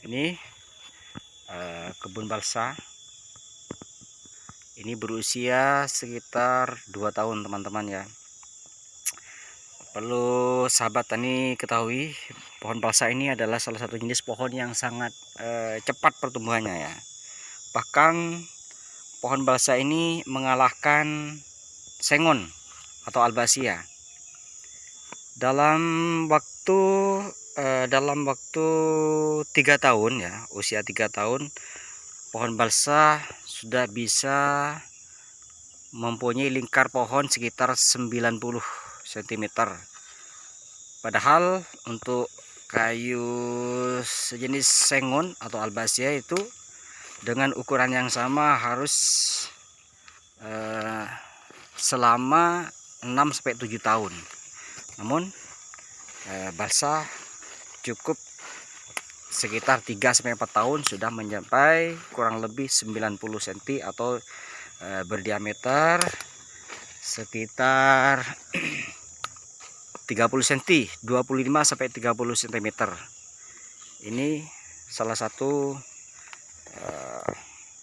Ini kebun balsa. Ini berusia sekitar 2 tahun teman-teman ya. Perlu sahabat tani ketahui, pohon balsa ini adalah salah satu jenis pohon yang sangat cepat pertumbuhannya ya. Bahkan pohon balsa ini mengalahkan sengon atau albazia. Dalam waktu 3 tahun ya, usia 3 tahun, pohon balsa sudah bisa mempunyai lingkar pohon sekitar 90 cm. Padahal untuk kayu sejenis sengon atau albazia itu dengan ukuran yang sama harus selama 6-7 tahun. Namun balsa cukup sekitar 3-4 tahun sudah mencapai kurang lebih 90 cm atau berdiameter sekitar 30 cm, 25-30 cm. Ini salah satu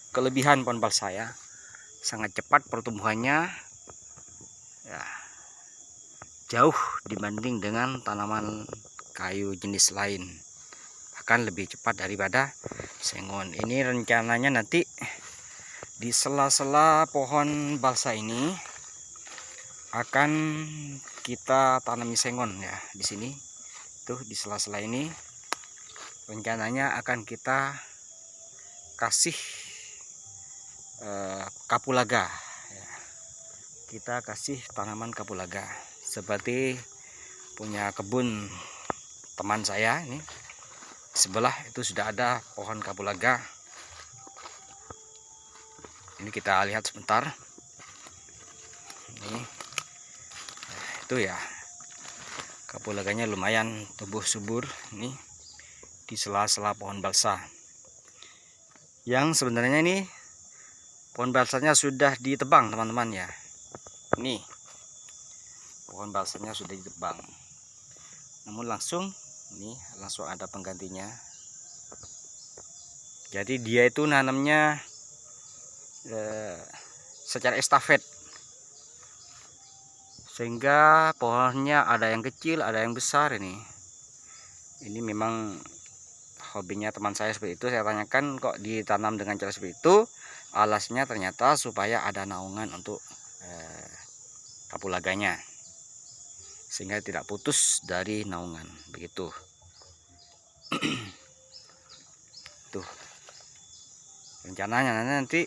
kelebihan pohon balsa ya, sangat cepat pertumbuhannya ya, jauh dibanding dengan tanaman kayu jenis lain, bahkan lebih cepat daripada sengon. Ini rencananya nanti di sela-sela pohon balsa ini akan kita tanami sengon ya. Di sini tuh di sela-sela ini rencananya akan kita kasih kapulaga ya. Kita kasih tanaman kapulaga seperti punya kebun teman saya ini. Sebelah itu sudah ada pohon kapulaga. Ini kita lihat sebentar. Ini itu ya, kapulaganya lumayan tumbuh subur ini di sela-sela pohon balsa. Yang sebenarnya ini pohon balsanya sudah ditebang teman-teman ya. Ini pohon balsanya sudah ditebang. Namun langsung ada penggantinya. Jadi dia itu nanamnya secara estafet, sehingga pohonnya ada yang kecil, ada yang besar. Ini memang hobinya teman saya seperti itu. Saya tanyakan kok ditanam dengan cara seperti itu. Alasnya ternyata supaya ada naungan untuk kapulaganya, sehingga tidak putus dari naungan begitu. Tuh rencananya nanti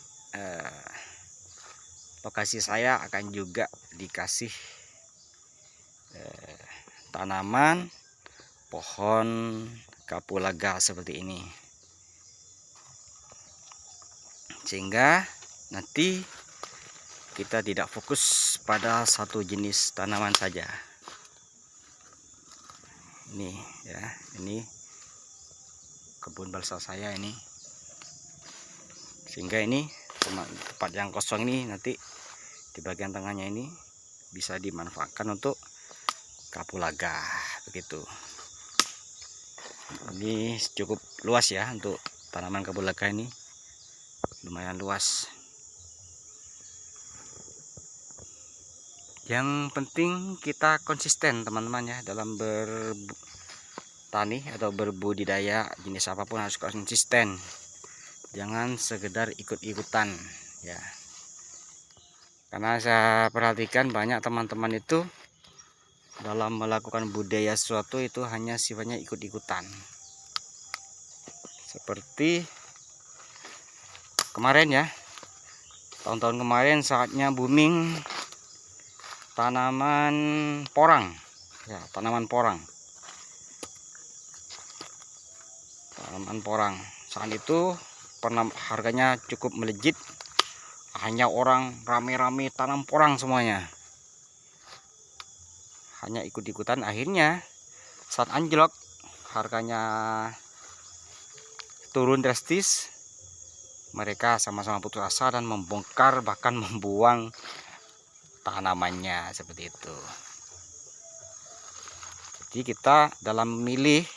lokasi saya akan juga dikasih tanaman pohon kapulaga seperti ini, sehingga nanti kita tidak fokus pada satu jenis tanaman saja. Ini ya, ini kebun balsa saya ini, sehingga ini tempat yang kosong ini nanti di bagian tengahnya ini bisa dimanfaatkan untuk kapulaga begitu. Ini cukup luas ya untuk tanaman kapulaga, ini lumayan luas. Yang penting kita konsisten teman-teman ya, dalam bertani atau berbudidaya jenis apapun harus konsisten. Jangan sekedar ikut-ikutan ya. Karena saya perhatikan banyak teman-teman itu dalam melakukan budidaya sesuatu itu hanya sifatnya ikut-ikutan. Seperti kemarin ya, tahun-tahun kemarin saatnya booming tanaman porang ya, tanaman porang saat itu harganya cukup melejit, hanya orang rame-rame tanam porang semuanya, hanya ikut-ikutan. Akhirnya saat anjlok harganya turun drastis, mereka sama-sama putus asa dan membongkar bahkan membuang tanamannya seperti itu. Jadi kita dalam memilih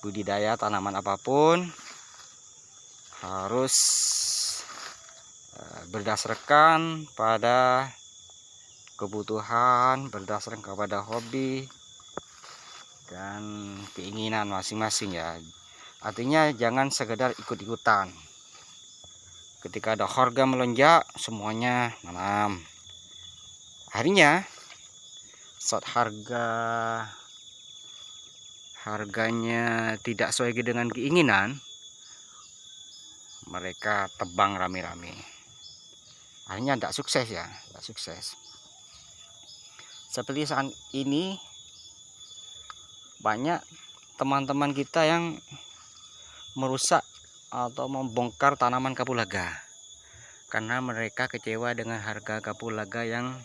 budidaya tanaman apapun harus berdasarkan pada kebutuhan, berdasarkan kepada hobi dan keinginan masing-masing ya. Artinya jangan sekedar ikut-ikutan. Ketika ada harga melonjak, semuanya nanam. Akhirnya saat harganya tidak sesuai dengan keinginan, mereka tebang rame-rame. Akhirnya tidak sukses ya, tidak sukses. Seperti saat ini banyak teman-teman kita yang merusak atau membongkar tanaman kapulaga karena mereka kecewa dengan harga kapulaga yang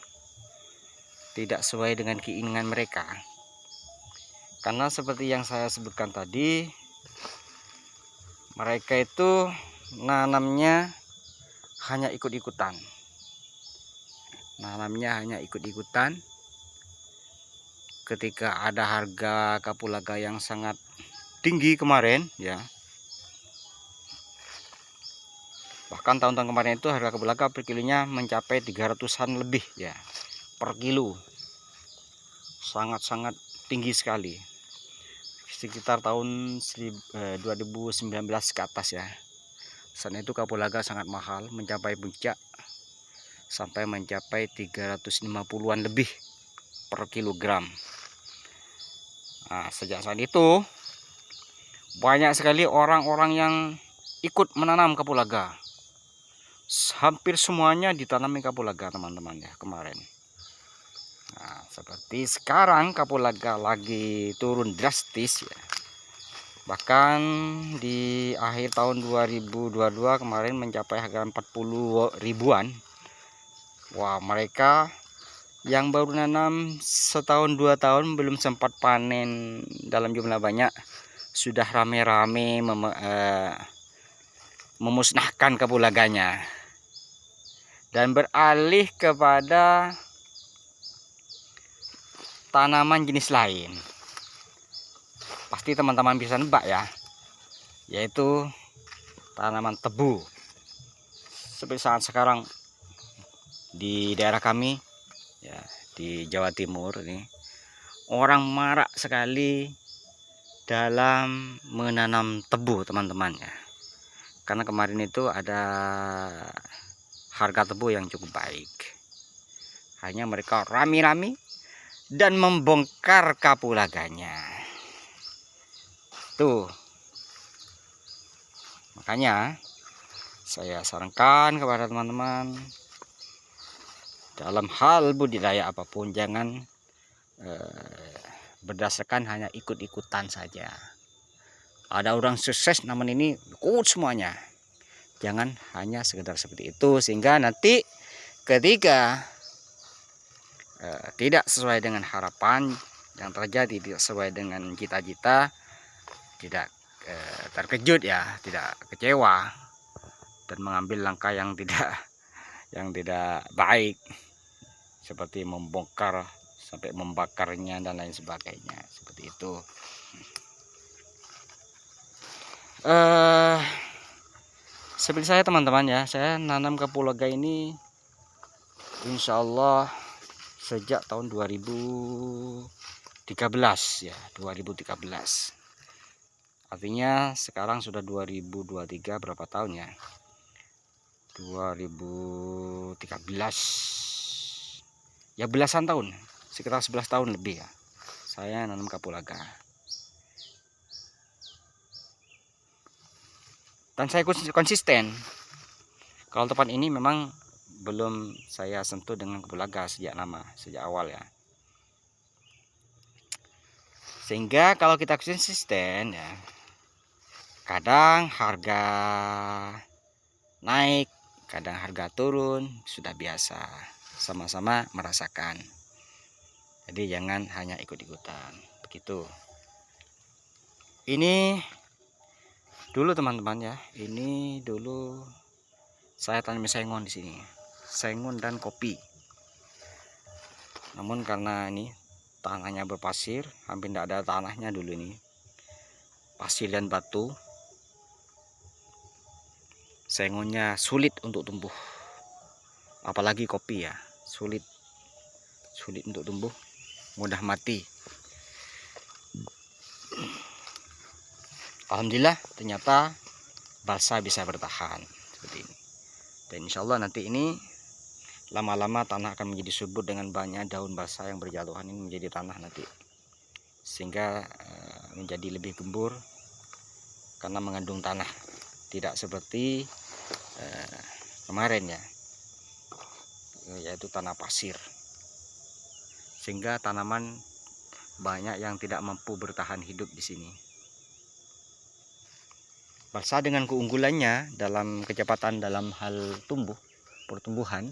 tidak sesuai dengan keinginan mereka. Karena seperti yang saya sebutkan tadi, mereka itu nanamnya hanya ikut-ikutan. Ketika ada harga kapulaga yang sangat tinggi kemarin ya, bahkan tahun-tahun kemarin itu harga kapulaga per kilonya mencapai 300-an lebih ya per kilo, sangat-sangat tinggi sekali, sekitar tahun 2019 ke atas ya. Saat itu kapulaga sangat mahal, mencapai puncak sampai mencapai 350-an lebih per kilogram. Nah, sejak saat itu banyak sekali orang-orang yang ikut menanam kapulaga. Hampir semuanya ditanami kapulaga teman-teman ya kemarin. Nah, seperti sekarang kapulaga lagi turun drastis ya. Bahkan di akhir tahun 2022 kemarin mencapai harga 40 ribuan. Wah, mereka yang baru nanam setahun 2 tahun belum sempat panen dalam jumlah banyak, sudah rame-rame memusnahkan kapulaganya dan beralih kepada tanaman jenis lain. Pasti teman-teman bisa nebak ya, yaitu tanaman tebu. Seperti saat sekarang di daerah kami ya, di Jawa Timur ini orang marak sekali dalam menanam tebu teman-teman ya. Karena kemarin itu ada harga tebu yang cukup baik. Hanya mereka rame-rame dan membongkar kapulaganya. Tuh. Makanya saya sarankan kepada teman-teman, dalam hal budidaya apapun jangan berdasarkan hanya ikut-ikutan saja. Ada orang sukses namun ini ikut semuanya. Jangan hanya sekedar seperti itu, sehingga nanti ketika tidak sesuai dengan harapan yang terjadi, tidak sesuai dengan cita-cita, tidak terkejut ya, tidak kecewa dan mengambil langkah yang tidak baik, seperti membongkar sampai membakarnya dan lain sebagainya, seperti itu. Seperti saya teman-teman ya, saya nanam kapulaga ini insya Allah sejak tahun 2013 ya, 2013. Artinya sekarang sudah 2023, berapa tahun ya? 2013 ya, belasan tahun, sekitar 11 tahun lebih ya saya nanam kapulaga. Dan saya konsisten. Kalau tempat ini memang belum saya sentuh dengan kapulaga sejak awal ya. Sehingga kalau kita konsisten ya, kadang harga naik, kadang harga turun, sudah biasa, sama-sama merasakan. Jadi jangan hanya ikut-ikutan begitu. Ini dulu teman-teman ya, ini dulu saya tanam sengon di sini, sengon dan kopi. Namun karena ini tanahnya berpasir, hampir tidak ada tanahnya dulu ini, pasir dan batu, sengonnya sulit untuk tumbuh. Apalagi kopi ya, sulit untuk tumbuh, mudah mati. Alhamdulillah ternyata balsa bisa bertahan seperti ini. Dan insya Allah nanti ini lama-lama tanah akan menjadi subur dengan banyak daun balsa yang berjatuhan ini menjadi tanah nanti, sehingga menjadi lebih gembur karena mengandung tanah, tidak seperti kemarin ya, yaitu tanah pasir, sehingga tanaman banyak yang tidak mampu bertahan hidup di sini. Balsa dengan keunggulannya dalam kecepatan dalam hal pertumbuhan,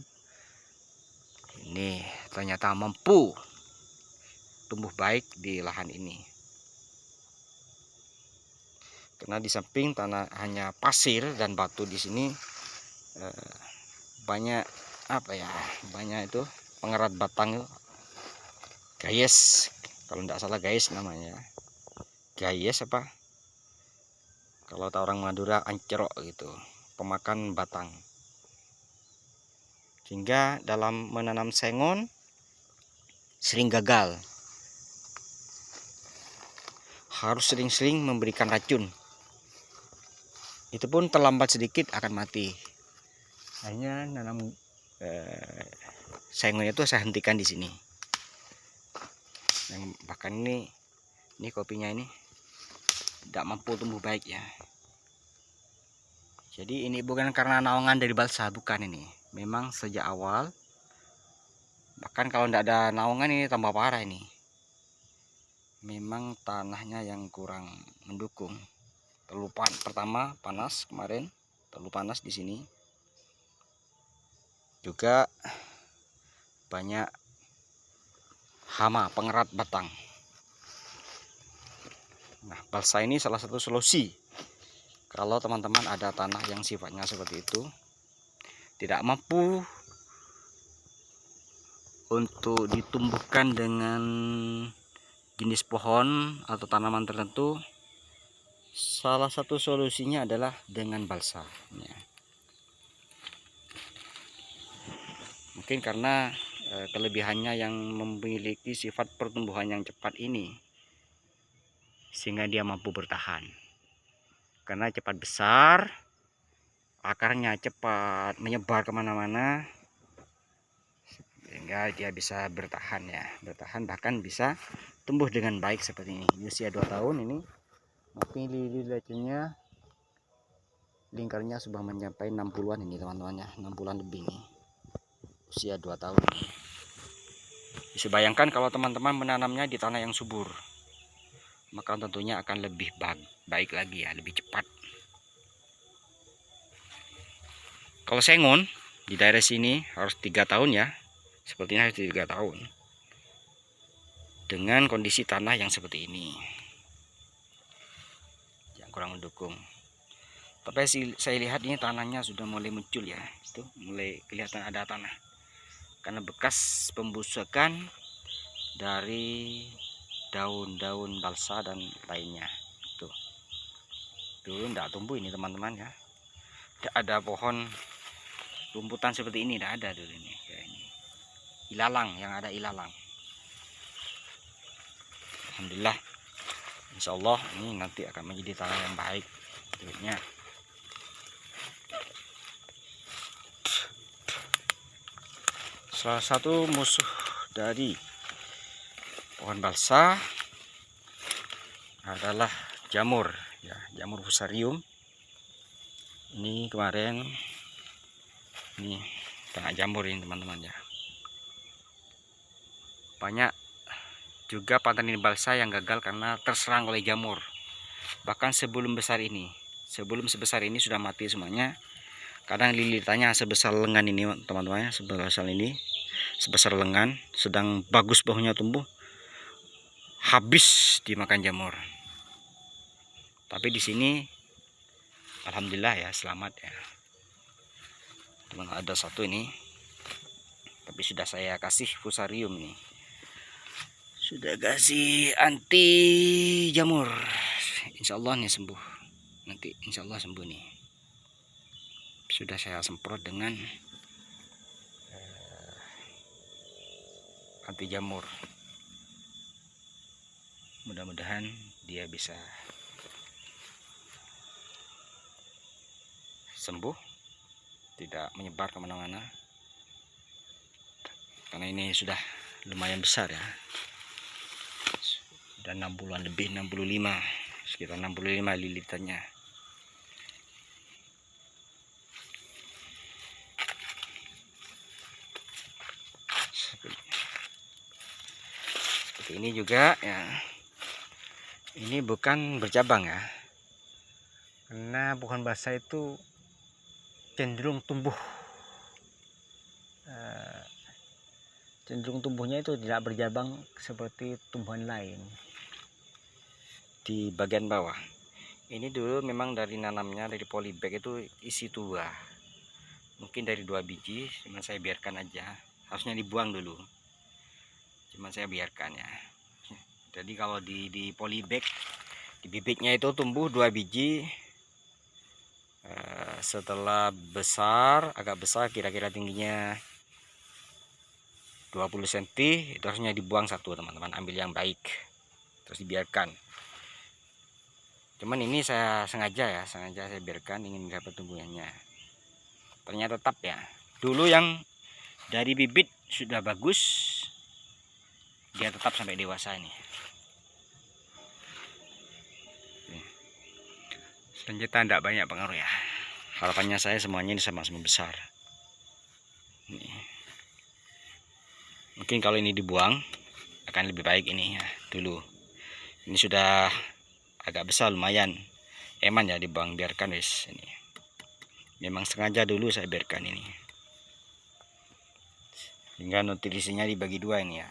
ini ternyata mampu tumbuh baik di lahan ini. Karena di samping tanah hanya pasir dan batu, di sini banyak banyak itu pengerat batang, gayes, kalau tidak salah gayes namanya, gayes apa? Kalau orang Madura ancerok gitu, pemakan batang. Sehingga dalam menanam sengon sering gagal. Harus sering-sering memberikan racun. Itu pun terlambat sedikit akan mati. Hanya nanam sengonnya itu saya hentikan di sini. Yang bahkan ini kopinya ini tidak mampu tumbuh baik ya. Jadi ini bukan karena naungan dari balsa, bukan ini. Memang sejak awal, bahkan kalau tidak ada naungan ini tambah parah ini. Memang tanahnya yang kurang mendukung. Terlalu pertama panas kemarin, terlalu panas di sini. Juga banyak hama pengerat batang. Nah, balsa ini salah satu solusi. Kalau teman-teman ada tanah yang sifatnya seperti itu, tidak mampu untuk ditumbuhkan dengan jenis pohon atau tanaman tertentu, salah satu solusinya adalah dengan balsa. Mungkin karena kelebihannya yang memiliki sifat pertumbuhan yang cepat ini, sehingga dia mampu bertahan. Karena cepat besar, akarnya cepat menyebar kemana-mana, sehingga dia bisa bertahan ya, bahkan bisa tumbuh dengan baik seperti ini. Di usia 2 tahun ini, mungkin lili-lilinya lingkarnya sudah mencapai 60-an ini teman-teman ya, 60-an lebih nih, usia 2 tahun ini. Bisa bayangkan kalau teman-teman menanamnya di tanah yang subur, maka tentunya akan lebih baik lagi ya, lebih cepat. Kalau sengon di daerah sini harus 3 tahun ya, sepertinya harus 3 tahun dengan kondisi tanah yang seperti ini, yang kurang mendukung. Tapi saya lihat ini tanahnya sudah mulai muncul ya, itu mulai kelihatan ada tanah karena bekas pembusukan dari daun-daun balsa dan lainnya. Tuh tidak tumbuh ini teman-teman ya, tidak ada pohon rumputan seperti ini, tidak ada dulu ini kayak ini. Ilalang, yang ada ilalang. Alhamdulillah, insya Allah ini nanti akan menjadi tanah yang baik berikutnya. Salah satu musuh dari pohon balsa adalah jamur ya, jamur fusarium. Ini kemarin ini kena jamur ini teman-teman ya. Banyak juga pantanin balsa yang gagal karena terserang oleh jamur. Bahkan sebelum sebesar ini sudah mati semuanya. Kadang lilitannya sebesar lengan ini teman-teman ya, sebesar lengan, sedang bagus bahunya tumbuh, habis dimakan jamur. Tapi di sini alhamdulillah ya, selamat ya. Cuman ada satu ini, tapi sudah saya kasih fusarium nih, sudah kasih anti jamur insya Allah nih sembuh, nanti insya Allah sembuh nih. Sudah saya semprot dengan anti jamur, mudah-mudahan dia bisa sembuh, tidak menyebar kemana-mana, karena ini sudah lumayan besar ya, sudah 60-an lebih, 65, sekitar 65 lilitannya. Seperti ini juga ya, ini bukan bercabang ya, karena pohon basah itu cenderung tumbuhnya itu tidak berjabang seperti tumbuhan lain. Di bagian bawah ini dulu memang dari nanamnya dari polybag itu isi 2, mungkin dari 2 biji, cuman saya biarkan aja, harusnya dibuang dulu, cuman saya biarkan ya. Jadi kalau di polybag, di bibitnya itu tumbuh 2 biji. Setelah besar, agak besar, kira-kira tingginya 20 cm, itu harusnya dibuang 1 teman-teman, ambil yang baik terus dibiarkan. Cuman ini saya sengaja saya biarkan, ingin melihat pertumbuhannya. Ternyata tetap ya, dulu yang dari bibit sudah bagus, dia tetap sampai dewasa ini. Selanjutnya tidak banyak pengaruh ya, harapannya saya semuanya ini sama-sama besar. Mungkin kalau ini dibuang akan lebih baik ini ya. Dulu ini sudah agak besar lumayan, eman ya dibuang, biarkan wis. Ini memang sengaja dulu saya biarkan ini, hingga nutrisinya dibagi 2 ini ya,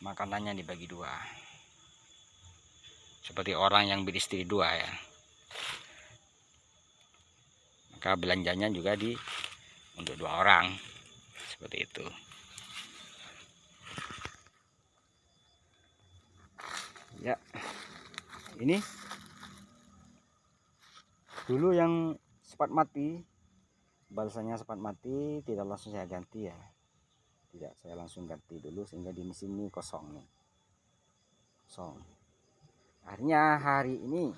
makanannya dibagi 2, seperti orang yang beristri 2 ya, maka belanjanya juga untuk 2 orang, seperti itu ya. Ini dulu yang sempat mati, balsanya sempat mati, tidak langsung saya ganti ya, tidak, saya langsung ganti dulu, sehingga di sini kosong nih, kosong. Akhirnya hari ini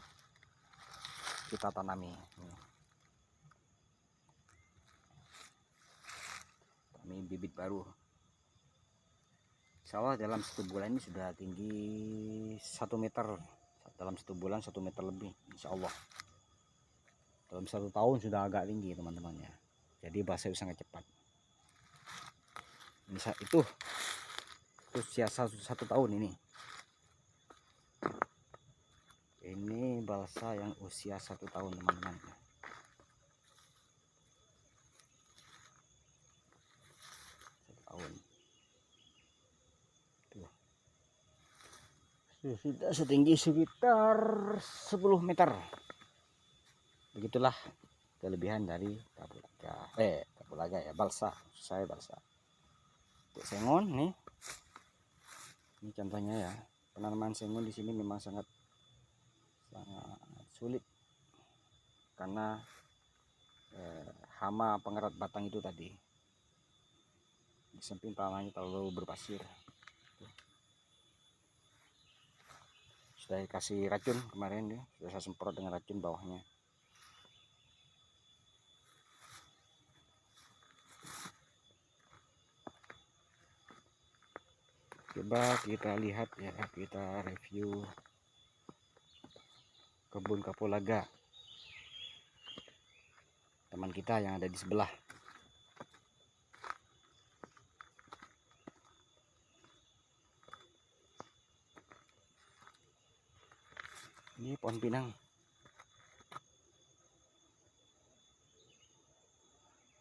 kita tanami bibit baru. Insya Allah dalam 1 bulan ini sudah tinggi 1 meter, dalam 1 bulan 1 meter lebih, insya Allah. Dalam 1 tahun sudah agak tinggi teman-teman ya, jadi basah sangat cepat. Itu usia 1 tahun ini balsa yang usia 1 tahun teman-teman. Sudah setinggi sekitar 10 meter. Begitulah kelebihan dari kapulaga ya, balsa. Saya balsa untuk sengon nih, ini contohnya ya. Penanaman sengon di sini memang sangat sulit, karena hama pengerat batang itu tadi, di samping tanahnya terlalu berpasir. Sudah kasih racun kemarin nih, sudah saya semprot dengan racun bawahnya. Coba kita lihat ya, kita review kebun kapulaga teman kita yang ada di sebelah. Ini pohon pinang,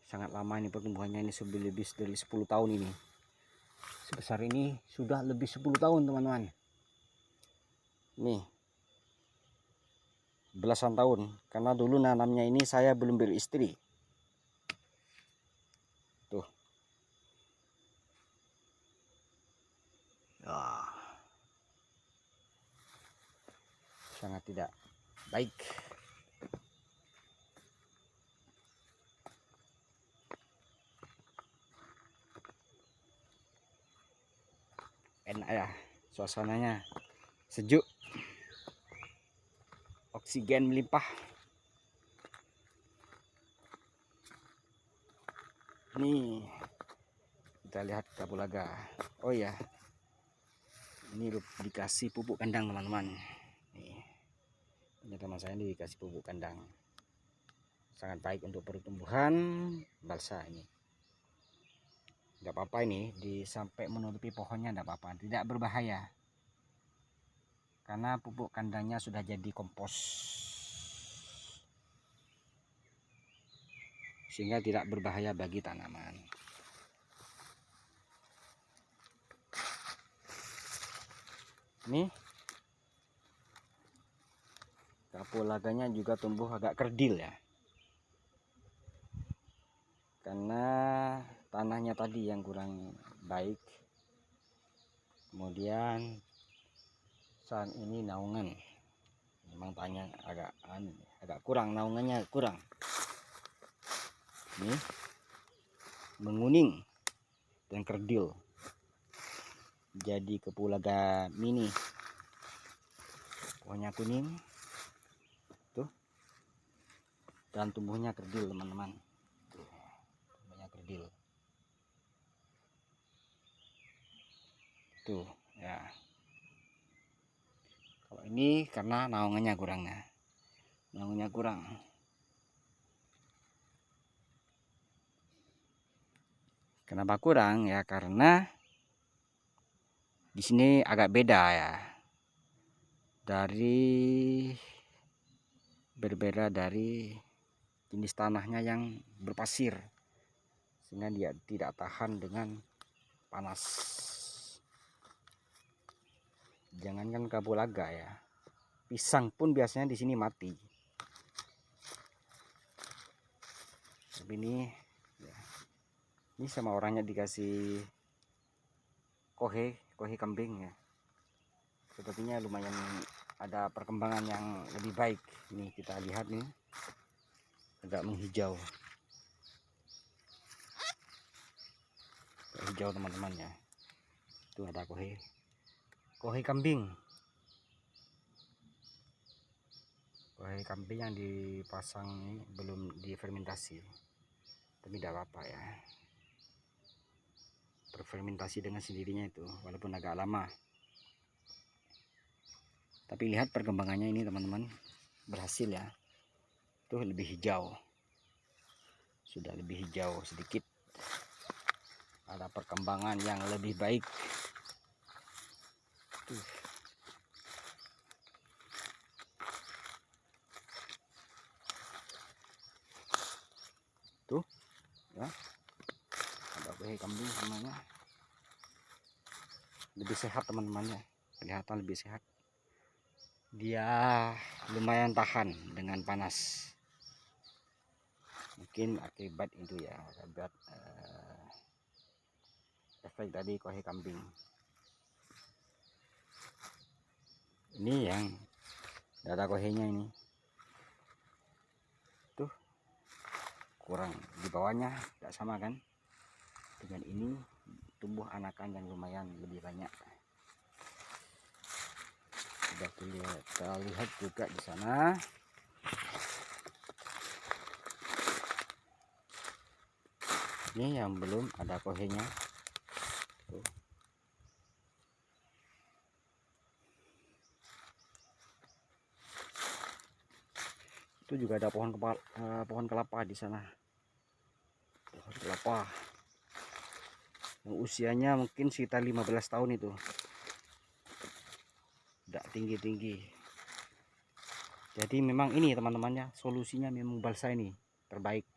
sangat lama ini pertumbuhannya, ini lebih dari 10 tahun ini. Sebesar ini sudah lebih 10 tahun teman-teman. Nih, belasan tahun, karena dulu nanamnya ini saya belum beristri. Tuh. Sangat tidak baik. Enak ya suasananya, sejuk, oksigen melimpah. Ini kita lihat kapulaga. Oh ya, ini dikasih pupuk kandang teman-teman. Nih, ini teman saya ini dikasih pupuk kandang, sangat baik untuk pertumbuhan balsa ini. Tidak apa-apa ini, sampai menutupi pohonnya tidak apa-apa, tidak berbahaya karena pupuk kandangnya sudah jadi kompos, sehingga tidak berbahaya bagi tanaman. Ini kapulaganya juga tumbuh agak kerdil ya, karena tanahnya tadi yang kurang baik. Kemudian saat ini naungan memang tanya agak kurang, naungannya kurang. Ini menguning dan kerdil, jadi kapulaga mini. Pohonnya kuning tuh, dan tumbuhnya kerdil teman-teman. Tumbuhnya kerdil tuh ya. Kalau ini karena naungannya kurang ya, naungannya kurang. Kenapa kurang ya? Karena di sini agak beda ya, berbeda dari jenis tanahnya yang berpasir, sehingga dia tidak tahan dengan panas. Jangankan kapulaga ya, pisang pun biasanya di sini mati. Tapi ini ya, ini sama orangnya dikasih kohe kambing ya, sepertinya lumayan ada perkembangan yang lebih baik. Ini kita lihat nih, agak menghijau, hijau teman-teman ya. Itu ada kohe kambing, kohe kambing yang dipasang ini belum difermentasi, tapi tidak apa-apa ya, berfermentasi dengan sendirinya itu walaupun agak lama. Tapi lihat perkembangannya ini teman-teman, berhasil ya. Tuh lebih hijau, sudah lebih hijau sedikit, ada perkembangan yang lebih baik. Tuh ya, ada kohe kambing semuanya lebih sehat teman-teman ya, kelihatan lebih sehat. Dia lumayan tahan dengan panas, mungkin akibat itu ya, akibat efek tadi kohe kambing. Ini yang ada kohenya ini tuh kurang, di bawahnya tidak sama kan dengan ini, tumbuh anakan yang lumayan lebih banyak. Sudah kita lihat juga di sana. Ini yang belum ada kohenya tuh. Itu juga ada pohon kelapa di sana, pohon kelapa yang usianya mungkin sekitar 15 tahun itu, tidak tinggi-tinggi. Jadi memang ini teman-temannya, solusinya memang balsa ini terbaik,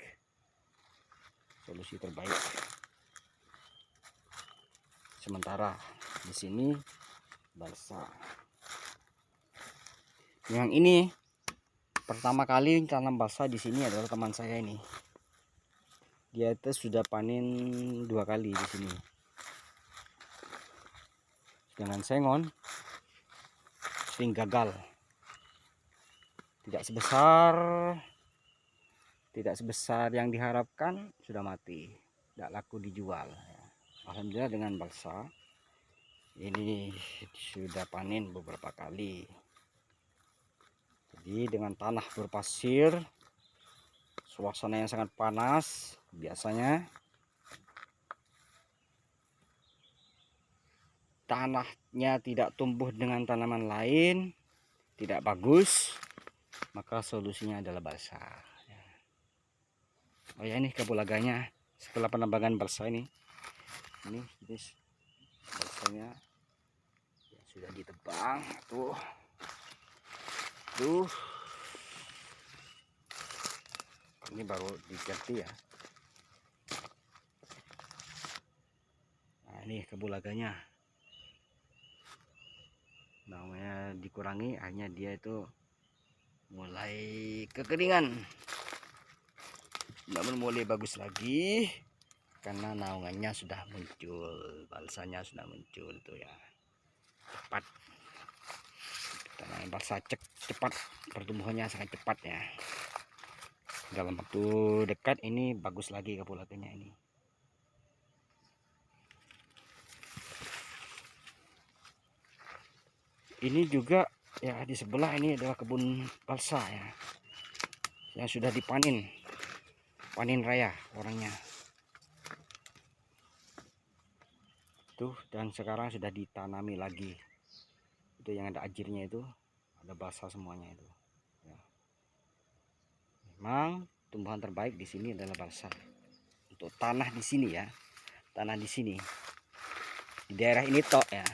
solusi terbaik. Sementara di sini balsa yang ini pertama kali tanam balsa di sini adalah teman saya ini. Dia itu sudah panen 2 kali di sini dengan sengon, sering gagal. tidak sebesar yang diharapkan, sudah mati, tidak laku dijual. Alhamdulillah dengan balsa ini sudah panen beberapa kali. Jadi dengan tanah berpasir, suasana yang sangat panas, biasanya tanahnya tidak tumbuh dengan tanaman lain, tidak bagus, maka solusinya adalah balsa. Oh ya, ini kapulaganya setelah penambangan balsa ini balsanya ya, sudah ditebang tuh ini baru diganti ya. Nah, ini kapulaganya namanya dikurangi, akhirnya dia itu mulai kekeringan, namun mulai bagus lagi karena naungannya sudah muncul, balsanya sudah muncul tuh ya, cepat. Karena balsa cepat, pertumbuhannya sangat cepat ya. Dalam waktu dekat ini bagus lagi kapulaganya ini. Ini juga ya, di sebelah ini adalah kebun balsa ya, yang sudah panen raya orangnya tuh, dan sekarang sudah ditanami lagi. Itu yang ada ajirnya, itu ada balsa semuanya itu ya. Memang tumbuhan terbaik di sini adalah balsa. Untuk tanah di sini ya, tanah di sini di daerah ini tok ya,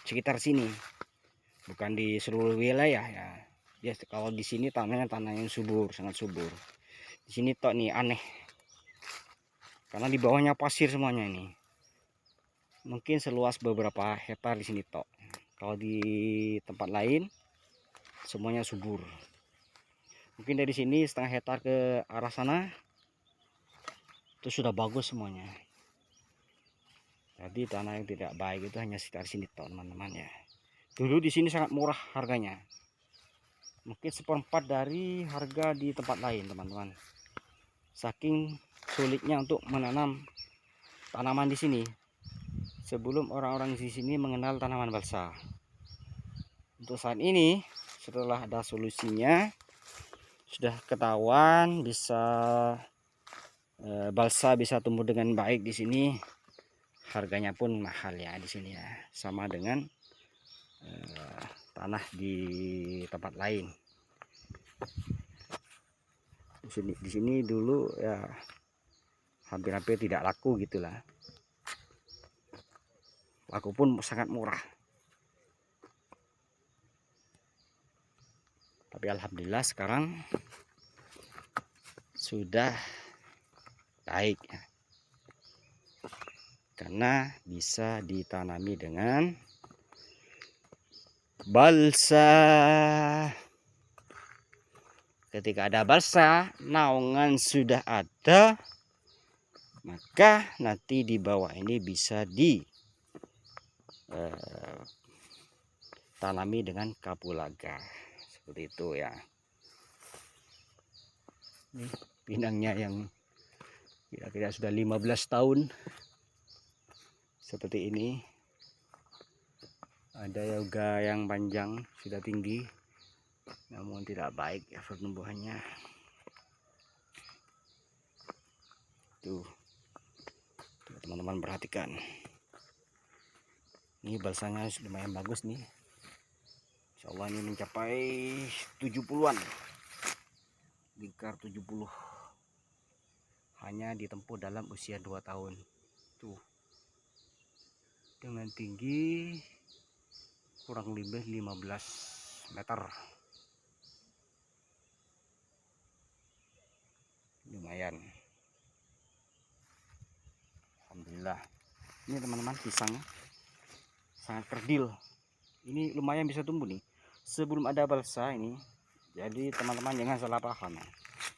sekitar sini, bukan di seluruh wilayah ya. Ya, kalau di sini tanahnya tanah yang subur, sangat subur. Di sini tok nih aneh, karena di bawahnya pasir semuanya ini. Mungkin seluas beberapa hektar di sini tok. Kalau di tempat lain semuanya subur. Mungkin dari sini setengah hektar ke arah sana itu sudah bagus semuanya. Jadi tanah yang tidak baik itu hanya sekitar sini tok teman-teman ya. Dulu di sini sangat murah harganya, mungkin seperempat dari harga di tempat lain teman-teman. Saking sulitnya untuk menanam tanaman di sini sebelum orang-orang di sini mengenal tanaman balsa. Untuk saat ini setelah ada solusinya, sudah ketahuan bisa balsa bisa tumbuh dengan baik di sini. Harganya pun mahal ya di sini ya, sama dengan tanah di tempat lain. Di sini dulu ya hampir-hampir tidak laku gitulah. Laku pun sangat murah. Tapi alhamdulillah sekarang sudah baik ya, karena bisa ditanami dengan balsa. Ketika ada balsa, naungan sudah ada, maka nanti di bawah ini bisa ditanami dengan kapulaga seperti itu ya. Ini pinangnya yang kira-kira sudah 15 tahun seperti ini. Ada juga yang panjang sudah tinggi, namun tidak baik ya pertumbuhannya. Tuh teman-teman perhatikan, ini balsanya lumayan bagus nih. Insya Allah ini mencapai 70-an, lingkar 70, hanya ditempuh dalam usia 2 tahun. Tuh, dengan tinggi kurang lebih 15 meter, lumayan. Alhamdulillah. Ini teman-teman pisang sangat kerdil, ini lumayan bisa tumbuh nih sebelum ada balsa ini. Jadi teman-teman jangan salah paham.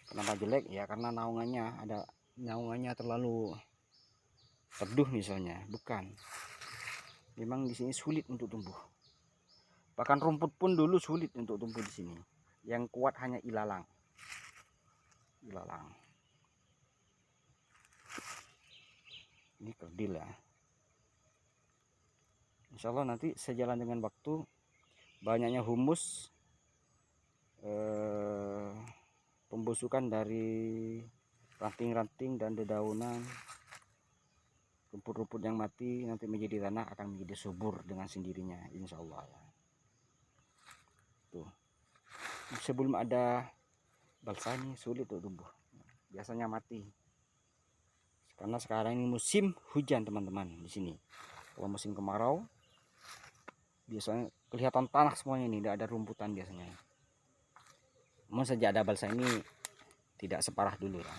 Kenapa jelek ya, karena naungannya terlalu teduh misalnya, bukan. Memang di sini sulit untuk tumbuh. Bahkan rumput pun dulu sulit untuk tumbuh di sini. Yang kuat hanya ilalang. Ilalang. Ini kerdil ya. Insya Allah nanti sejalan dengan waktu, banyaknya humus, pembusukan dari ranting-ranting dan dedaunan, rumput-rumput yang mati nanti menjadi tanah akan menjadi subur dengan sendirinya, insya Allah ya. Tuh, sebelum ada balsa ini sulit untuk tumbuh, biasanya mati. Karena sekarang ini musim hujan teman-teman di sini. Kalau musim kemarau biasanya kelihatan tanah semuanya ini, tidak ada rumputan biasanya. Namun sejak ada balsa ini tidak separah dulu ya.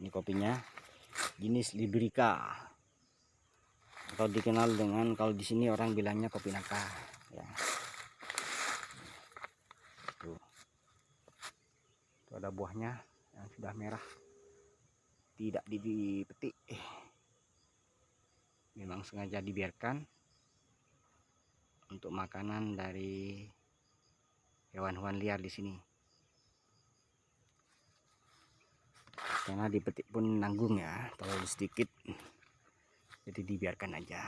Ini kopinya jenis Liberica, atau dikenal dengan, kalau di sini orang bilangnya kopi nangka ya. Tuh. Itu ada buahnya yang sudah merah, tidak dipetik, memang sengaja dibiarkan untuk makanan dari hewan-hewan liar di sini. Karena dipetik pun nanggung ya, terlalu sedikit, jadi dibiarkan aja.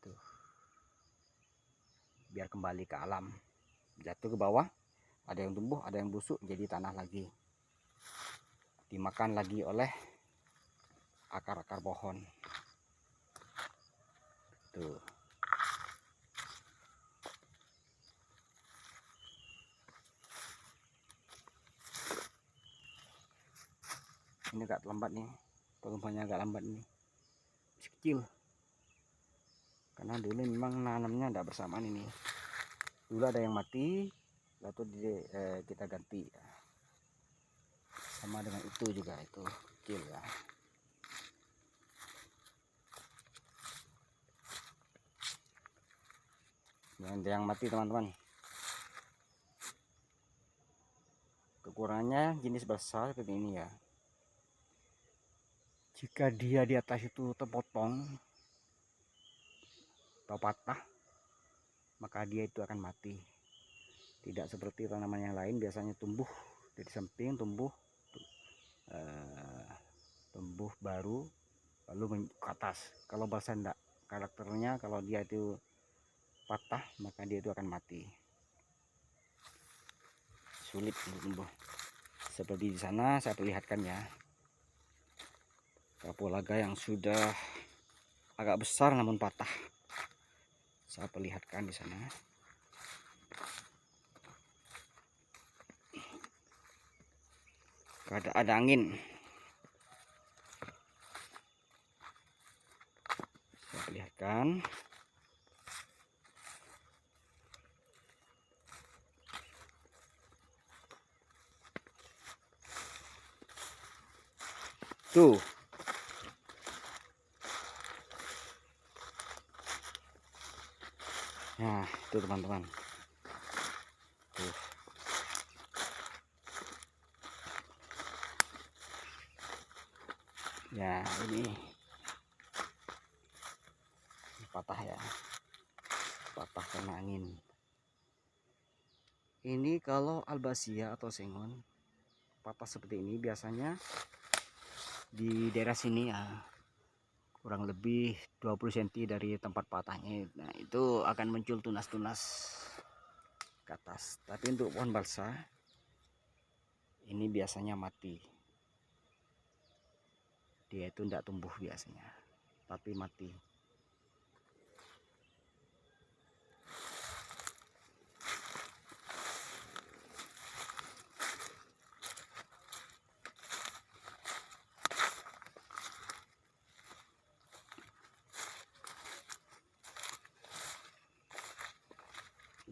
Tuh. Biar kembali ke alam, jatuh ke bawah, ada yang tumbuh, ada yang busuk, jadi tanah lagi, dimakan lagi oleh akar-akar pohon. Tuh. Ini agak lambat nih, pertumbuhannya agak lambat nih, masih kecil. Karena dulu memang nanamnya tidak bersamaan ini. Dulu ada yang mati, lalu kita ganti. Sama dengan itu juga, itu kecil ya. Ada yang mati teman-teman. Kekurangannya jenis balsa seperti ini ya. Jika dia di atas itu terpotong atau patah, maka dia itu akan mati. Tidak seperti tanaman yang lain, biasanya tumbuh dari samping, tumbuh baru lalu ke atas. Kalau balsa enggak, karakternya kalau dia itu patah maka dia itu akan mati, sulit untuk tumbuh. Seperti di sana saya perlihatkan ya, kapulaga yang sudah agak besar namun patah, saya perlihatkan di sana. Ada angin, saya perlihatkan. Tuh. Nah, itu teman-teman. Tuh. Ya, ini patah ya. Patah karena angin. Ini kalau albasia atau sengon patah seperti ini biasanya di daerah sini ya, kurang lebih 20 cm dari tempat patahnya. Nah, itu akan muncul tunas-tunas ke atas. Tapi untuk pohon balsa ini biasanya mati. Dia itu tidak tumbuh biasanya, tapi mati.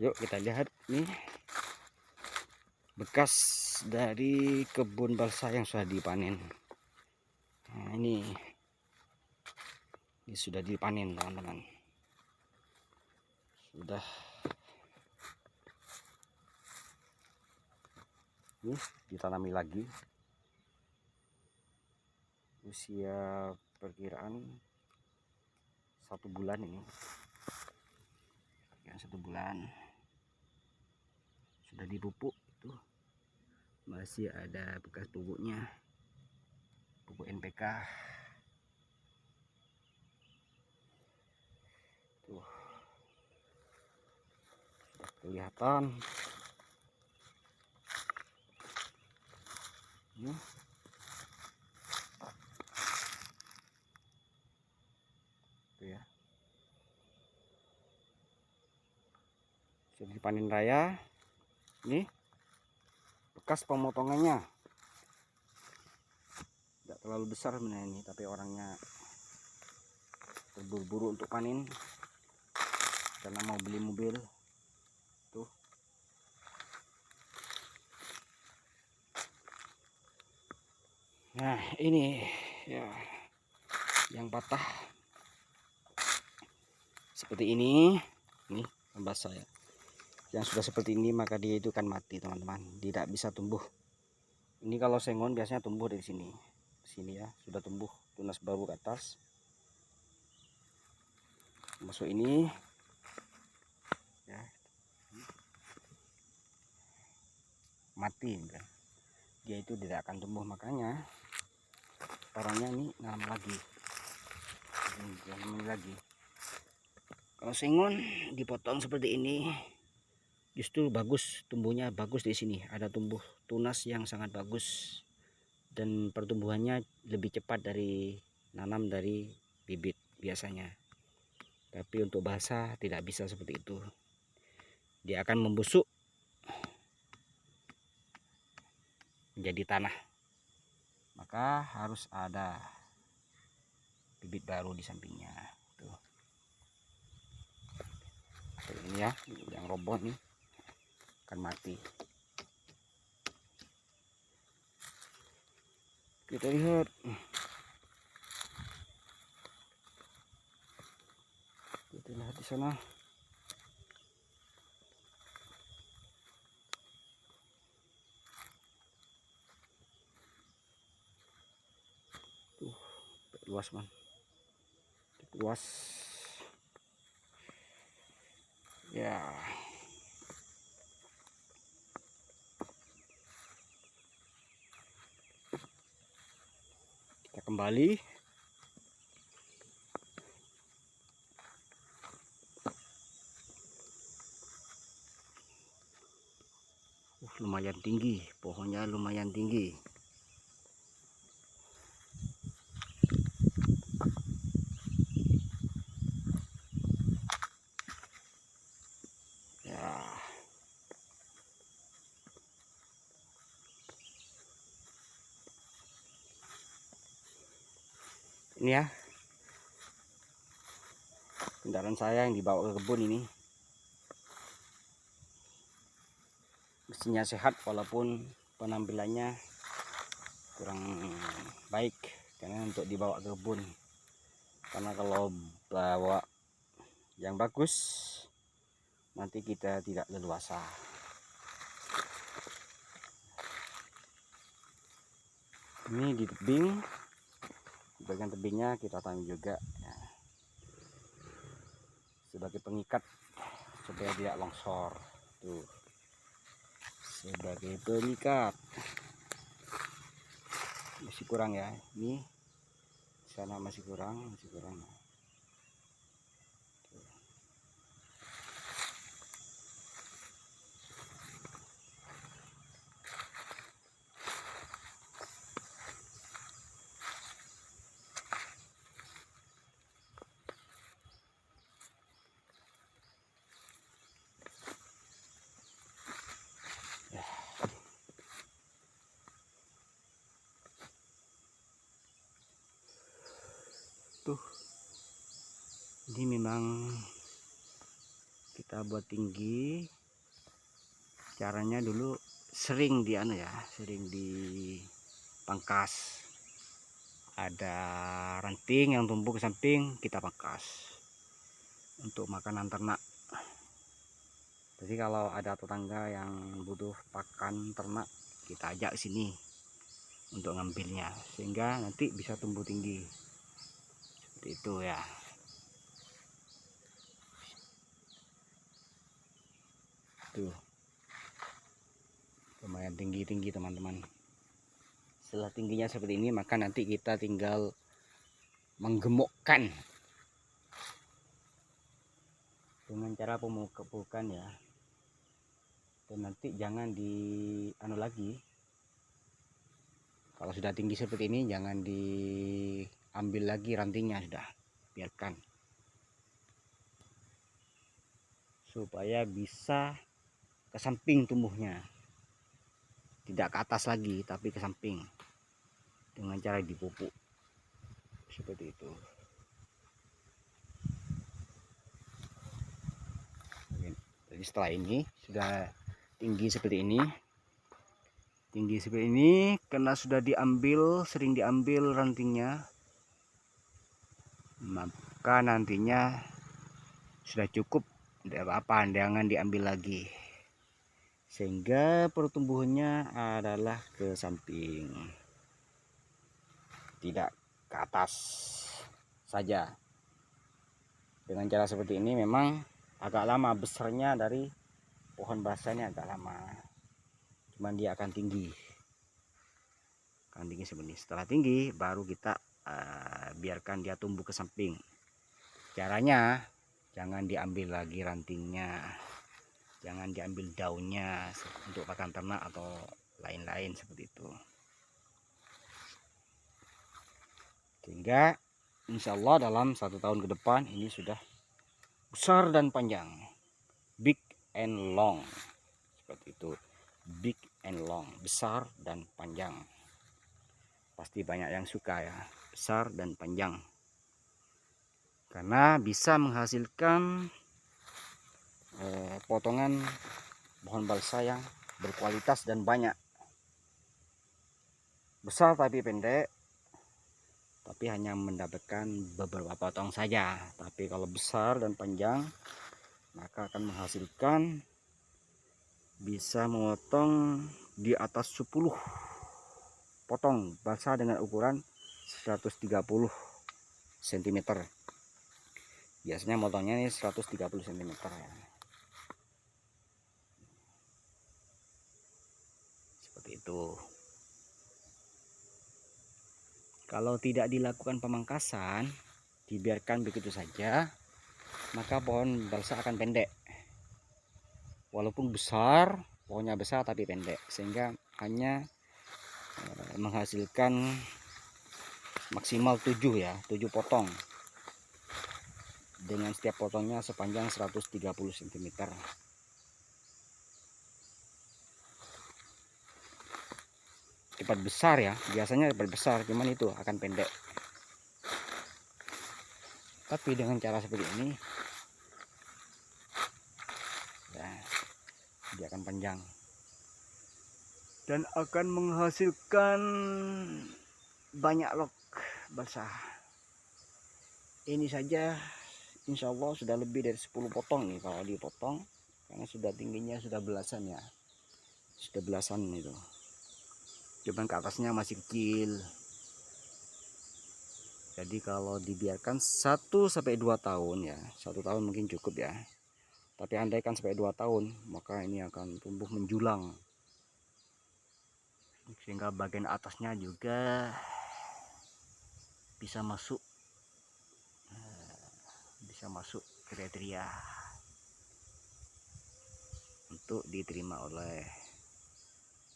Yuk kita lihat nih bekas dari kebun balsa yang sudah dipanen. Nah, ini sudah dipanen teman-teman, sudah ini ditanami lagi. Usia perkiraan 1 bulan ini. 1 bulan sudah dipupuk. Itu masih ada bekas pupuknya, pupuk NPK tuh, sudah kelihatan tuh ya. Sudah dipanen raya. Ini bekas pemotongannya, tidak terlalu besar sebenarnya ini, tapi orangnya terburu-buru untuk panen karena mau beli mobil tuh. Nah ini ya yang patah seperti ini gambar saya. Yang sudah seperti ini maka dia itu akan mati teman-teman, tidak bisa tumbuh. Ini kalau sengon biasanya tumbuh dari sini ya, sudah tumbuh tunas baru ke atas. Masuk ini ya, mati dia itu tidak akan tumbuh, makanya caranya ini nanam lagi. Kalau sengon dipotong seperti ini justru bagus, tumbuhnya bagus. Di sini ada tumbuh tunas yang sangat bagus dan pertumbuhannya lebih cepat dari nanam dari bibit biasanya. Tapi untuk basah tidak bisa seperti itu, dia akan membusuk menjadi tanah, maka harus ada bibit baru di sampingnya tuh. Ini ya, yang roboh nih akan mati. Kita lihat di sana. Tuh, luas man, luas ya. Kita kembali. Lumayan tinggi, pohonnya lumayan tinggi. Ya. Ini ya, kendaraan saya yang dibawa ke kebun ini. Mesinnya sehat walaupun penampilannya kurang baik karena untuk dibawa ke kebun. Karena kalau bawa yang bagus nanti kita tidak leluasa. Ini di tebing, di bagian tebingnya kita tanam juga ya, sebagai pengikat supaya tidak longsor tuh, sebagai pengikat. Masih kurang ya, ini sana masih kurang tuh. Ini memang kita buat tinggi, caranya dulu sering sering dipangkas. Ada ranting yang tumbuh ke samping, kita pangkas untuk makanan ternak. Jadi kalau ada tetangga yang butuh pakan ternak, kita ajak sini untuk ngambilnya, sehingga nanti bisa tumbuh tinggi seperti itu ya. Tuh, lumayan tinggi-tinggi teman-teman. Setelah tingginya seperti ini, maka nanti kita tinggal menggemukkan dengan cara pemupukan ya. Dan nanti jangan di lagi. Kalau sudah tinggi seperti ini, jangan diambil lagi rantingnya, sudah biarkan supaya bisa ke samping tumbuhnya, tidak ke atas lagi tapi ke samping, dengan cara dipupuk seperti itu. Jadi setelah ini sudah tinggi seperti ini, karena sudah sering diambil rantingnya, maka nantinya sudah cukup, tidak apa-apa, jangan diambil lagi, sehingga pertumbuhannya adalah ke samping, tidak ke atas saja. Dengan cara seperti ini memang agak lama besarnya dari pohon basahnya, agak lama, cuman dia akan tinggi seperti ini. Setelah tinggi baru kita biarkan dia tumbuh ke samping. Caranya jangan diambil lagi rantingnya, jangan diambil daunnya untuk pakan ternak atau lain-lain seperti itu, sehingga insya Allah dalam 1 tahun ke depan ini sudah besar dan panjang, big and long, seperti itu. Big and long, besar dan panjang. Pasti banyak yang suka ya, besar dan panjang, karena bisa menghasilkan potongan pohon balsa yang berkualitas dan banyak. Besar tapi pendek, tapi hanya mendapatkan beberapa potong saja. Tapi kalau besar dan panjang, maka akan menghasilkan, bisa memotong di atas 10 potong balsa dengan ukuran 130 cm. Biasanya motongnya ini 130 cm ya. Seperti itu. Kalau tidak dilakukan pemangkasan, dibiarkan begitu saja, maka pohon balsa akan pendek. Walaupun besar, pohonnya besar tapi pendek, sehingga hanya menghasilkan maksimal 7 potong, dengan setiap potongnya sepanjang 130 cm. Cepat besar ya, biasanya cepat besar, cuman itu akan pendek. Tapi dengan cara seperti ini ya, dia akan panjang dan akan menghasilkan banyak lok balsa. Ini saja insya Allah sudah lebih dari 10 potong nih kalau dipotong, karena sudah tingginya sudah belasan ya, sudah belasan itu. Cuman ke atasnya masih kecil. Jadi kalau dibiarkan 1-2 tahun ya, 1 tahun mungkin cukup ya. Tapi andaikan sampai 2 tahun, maka ini akan tumbuh menjulang, sehingga bagian atasnya juga bisa masuk kriteria untuk diterima oleh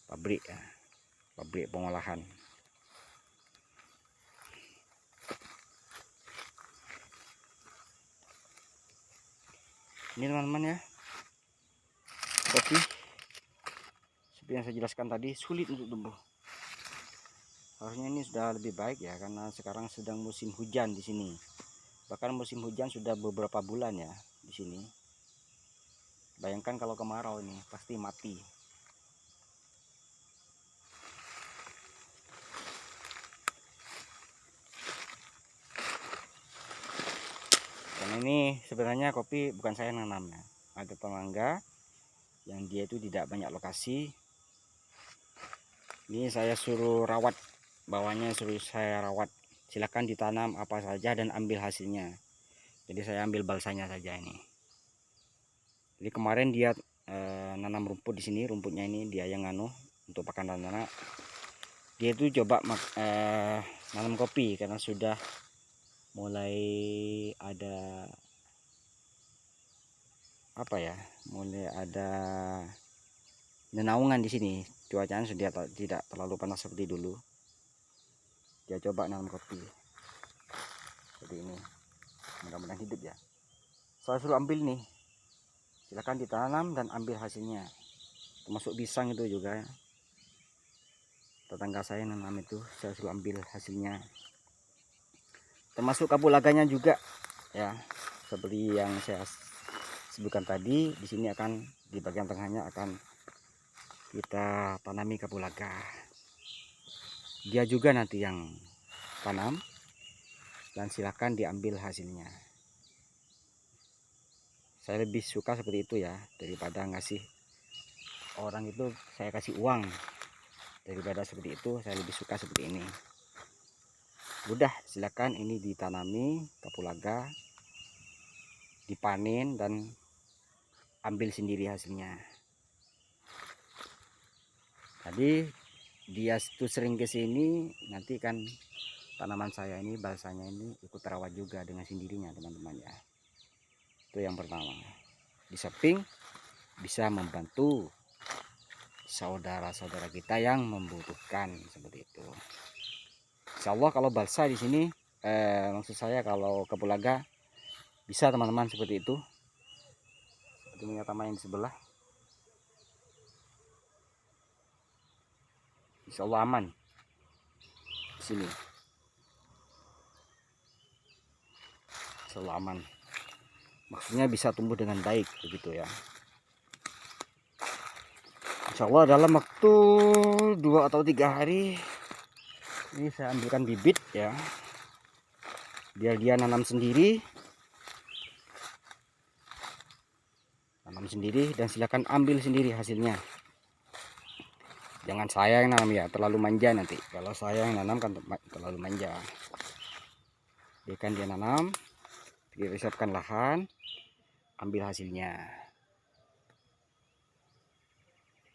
pabrik ya, pabrik pengolahan. Ini teman-teman ya, kopi seperti yang saya jelaskan tadi, sulit untuk tumbuh. Harusnya ini sudah lebih baik ya, karena sekarang sedang musim hujan di sini. Bahkan musim hujan sudah beberapa bulan ya di sini. Bayangkan kalau kemarau ini pasti mati. Karena ini sebenarnya kopi bukan saya yang nanam ya. Ada tetangga yang dia itu tidak banyak lokasi. Ini saya suruh rawat, bawahnya suruh saya rawat. Silakan ditanam apa saja dan ambil hasilnya. Jadi saya ambil balsanya saja ini. Jadi kemarin dia nanam rumput di sini. Rumputnya ini dia yang untuk pakan anak. Dia itu coba nanam kopi karena sudah mulai ada mulai ada nenaungan di sini. Cuacanya sudah tidak terlalu panas seperti dulu. Dia coba nanam kopi seperti ini. Mudah-mudahan hidup ya. Saya suruh ambil nih, silahkan ditanam dan ambil hasilnya. Termasuk pisang itu juga, tetangga saya nanam itu, saya suruh ambil hasilnya. Termasuk kapulaganya juga ya, seperti yang saya sebutkan tadi. Di sini akan di bagian tengahnya akan kita tanami kapulaga. Dia juga nanti yang tanam dan silahkan diambil hasilnya. Saya lebih suka seperti itu ya, daripada ngasih orang itu saya kasih uang. Daripada seperti itu, saya lebih suka seperti ini. Udah, silakan ini ditanami kapulaga, dipanen dan ambil sendiri hasilnya. Tadi dia itu sering ke sini, nanti kan tanaman saya ini, balsanya ini ikut terawat juga dengan sendirinya teman-teman ya. Itu yang pertama. Di samping bisa membantu saudara-saudara kita yang membutuhkan seperti itu. Insya Allah kalau balsa di sini, maksud saya kalau kapulaga bisa teman-teman seperti itu. Seperti punya taman yang di sebelah. Insya Allah aman di sini. Insya Allah aman. Maksudnya bisa tumbuh dengan baik begitu ya. Insya Allah dalam waktu 2 atau 3 hari ini saya ambilkan bibit ya, biar dia nanam sendiri dan silakan ambil sendiri hasilnya. Jangan saya yang nanam ya, terlalu manja nanti. Kalau saya yang nanam kan terlalu manja. Biarkan dia nanam, disiapkan lahan, ambil hasilnya.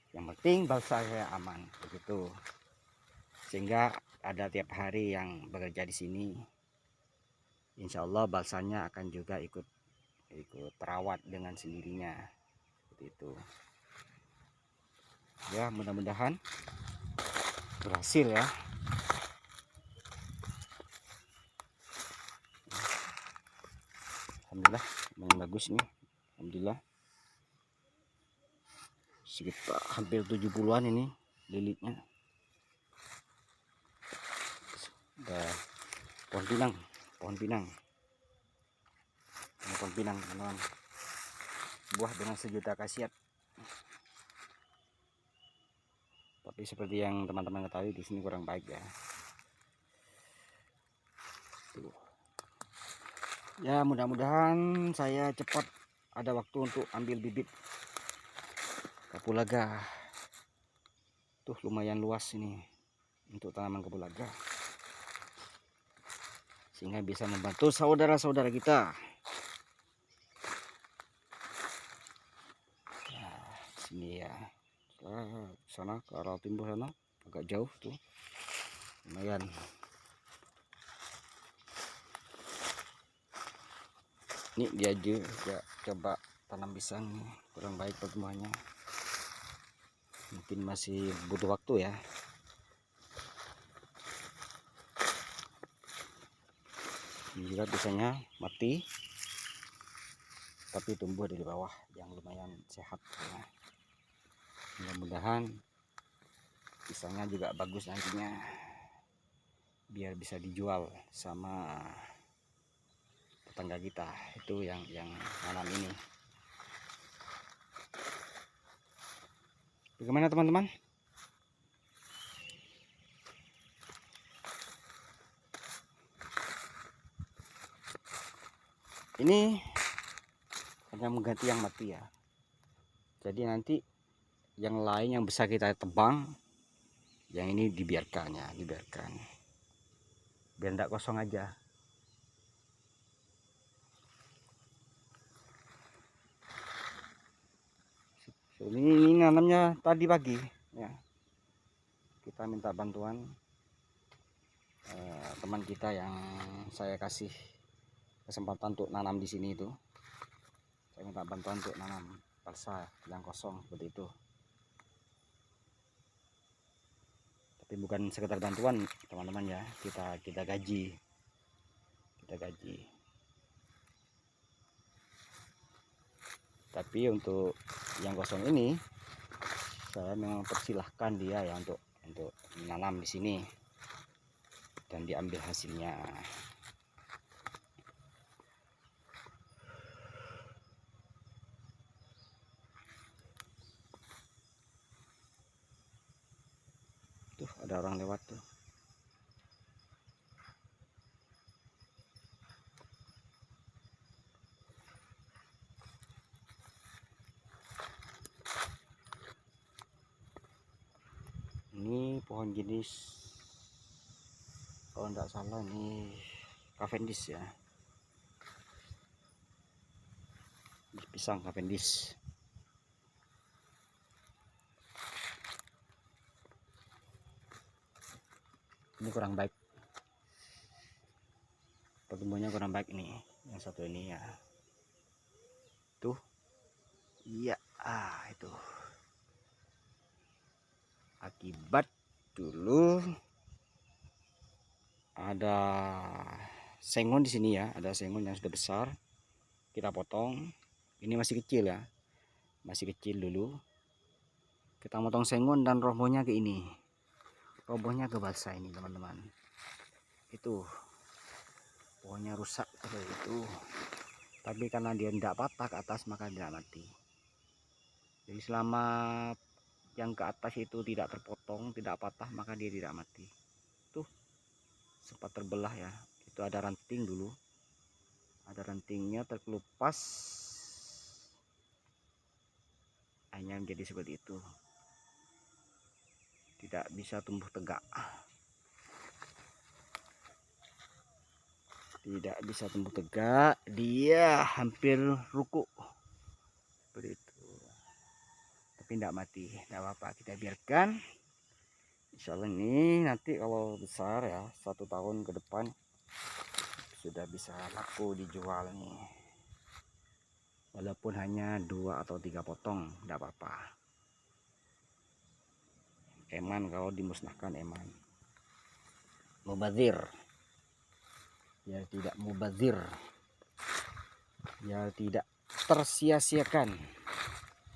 Yang penting balsa saya aman begitu. Sehingga ada tiap hari yang bekerja di sini. Insya Allah balsanya akan juga ikut terawat dengan sendirinya. Seperti itu. Ya, mudah-mudahan berhasil ya. Alhamdulillah, yang bagus nih. Alhamdulillah. Sekitar hampir 70-an ini lilitnya. Udah pohon pinang, teman-teman. Buah dengan sejuta khasiat. Tapi seperti yang teman-teman ketahui di sini kurang baik ya. Tuh. Ya, mudah-mudahan saya cepat ada waktu untuk ambil bibit kapulaga. Tuh lumayan luas ini untuk tanaman kapulaga. Sehingga bisa membantu saudara-saudara kita. Nah, sini ya. Sana ke arah timur sana agak jauh tuh. Lumayan. Ini dia juga coba tanam pisang nih, kurang baik pertumbuhannya. Mungkin masih butuh waktu ya. Ini juga pisangnya mati, tapi tumbuh dari bawah yang lumayan sehat ya. Mudah-mudahan pisangnya juga bagus nantinya, biar bisa dijual sama tetangga kita itu yang nanam ini. Bagaimana teman-teman? Ini hanya mengganti yang mati ya. Jadi nanti yang lain yang bisa kita tebang, yang ini dibiarkan ya, biar tidak kosong aja. Ini nanamnya tadi pagi ya. Kita minta bantuan teman kita yang saya kasih kesempatan untuk nanam di sini itu. Saya minta bantuan untuk nanam palsa yang kosong seperti itu. Tapi bukan sekedar bantuan teman-teman ya, kita gaji. Tapi untuk yang kosong ini saya memang persilahkan dia ya untuk menanam di sini dan diambil hasilnya. Tuh ada orang lewat tuh. Ini pohon jenis, kalau tidak salah ini Cavendish ya, pisang Cavendish. Ini kurang baik, pertumbuhannya kurang baik ini, yang satu ini ya. Tuh, iya, itu akibat dulu ada sengon di sini ya, ada sengon yang sudah besar, kita potong. Ini masih kecil ya, masih kecil dulu. Kita potong sengon dan robohnya ke ini, robohnya ke basah ini teman-teman. Itu pohonnya rusak seperti itu. Tapi karena dia tidak patah ke atas maka tidak mati. Jadi selama yang ke atas itu tidak terpotong, tidak patah, maka dia tidak mati. Tuh sempat terbelah ya, itu ada ranting dulu, ada rantingnya terkelupas, hanya menjadi seperti itu, tidak bisa tumbuh tegak, dia hampir ruku seperti itu. Tapi tidak mati, tidak apa-apa, kita biarkan. Insya Allah ini nanti kalau besar ya, 1 tahun ke depan sudah bisa laku dijual nih. Walaupun hanya 2 atau 3 potong, tidak apa-apa. Eman kalau dimusnahkan, eman. Mubazir. Biar tidak mubazir. Biar tidak tersia-siakan.